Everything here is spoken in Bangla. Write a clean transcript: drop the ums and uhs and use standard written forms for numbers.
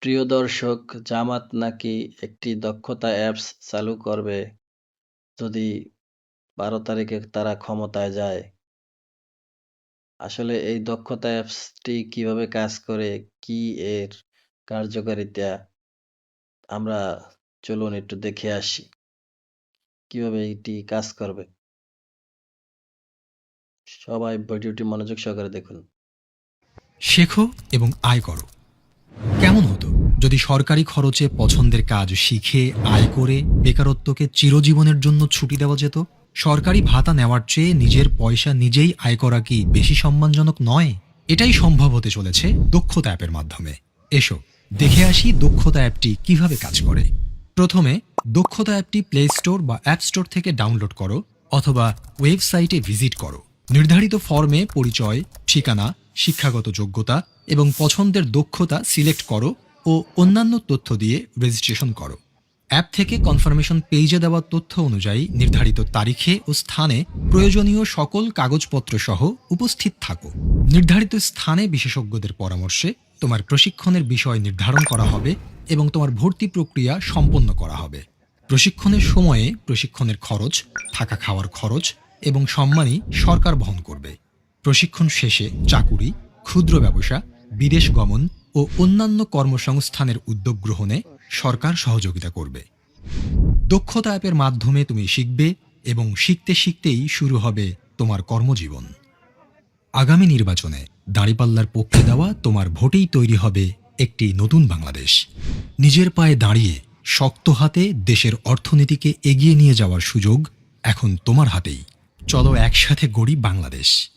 প্রিয় দর্শক, জামাত নাকি একটি দক্ষতা অ্যাপস চালু করবে যদি ১২ তারিখে তারা ক্ষমতায় যায়। আসলে এই দক্ষতা অ্যাপসটি কিভাবে কাজ করে, কি এর কার্যকারিতা, আমরা চলুন একটু দেখে আসি কিভাবে এটি কাজ করবে। সবাই ভিডিওটি মনোযোগ সহকারে দেখুন। শেখো এবং আয় করো। কেমন হতো যদি সরকারি খরচে পছন্দের কাজ শিখে আয় করে বেকারত্বকে চিরজীবনের জন্য ছুটি দেওয়া যেত? সরকারি ভাতা নেওয়ার চেয়ে নিজের পয়সা নিজেই আয় করা কি বেশি সম্মানজনক নয়? এটাই সম্ভব হতে চলেছে দক্ষতা অ্যাপের মাধ্যমে। এসো দেখে আসি দক্ষতা অ্যাপটি কিভাবে কাজ করে। প্রথমে দক্ষতা অ্যাপটি প্লে স্টোর বা অ্যাপ স্টোর থেকে ডাউনলোড করো অথবা ওয়েবসাইটে ভিজিট করো। নির্ধারিত ফর্মে পরিচয়, ঠিকানা, শিক্ষাগত যোগ্যতা এবং পছন্দের দক্ষতা সিলেক্ট করো ও অন্যান্য তথ্য দিয়ে রেজিস্ট্রেশন করো। অ্যাপ থেকে কনফার্মেশন পেজে দেওয়া তথ্য অনুযায়ী নির্ধারিত তারিখে ও স্থানে প্রয়োজনীয় সকল কাগজপত্র সহ উপস্থিত থাকো। নির্ধারিত স্থানে বিশেষজ্ঞদের পরামর্শে তোমার প্রশিক্ষণের বিষয় নির্ধারণ করা হবে এবং তোমার ভর্তি প্রক্রিয়া সম্পন্ন করা হবে। প্রশিক্ষণের সময়ে প্রশিক্ষণের খরচ, থাকা খাওয়ার খরচ এবং সম্মানী সরকার বহন করবে। প্রশিক্ষণ শেষে চাকুরি, ক্ষুদ্র ব্যবসা, বিদেশ গমন ও অন্যান্য কর্মসংস্থানের উদ্যোগ গ্রহণে সরকার সহযোগিতা করবে। দক্ষতা অ্যাপের মাধ্যমে তুমি শিখবে এবং শিখতে শিখতেই শুরু হবে তোমার কর্মজীবন। আগামী নির্বাচনে দাঁড়িপাল্লার পক্ষে দেওয়া তোমার ভোটেই তৈরি হবে একটি নতুন বাংলাদেশ। নিজের পায়ে দাঁড়িয়ে শক্ত হাতে দেশের অর্থনীতিকে এগিয়ে নিয়ে যাওয়ার সুযোগ এখন তোমার হাতেই। চলো একসাথে গড়ি বাংলাদেশ।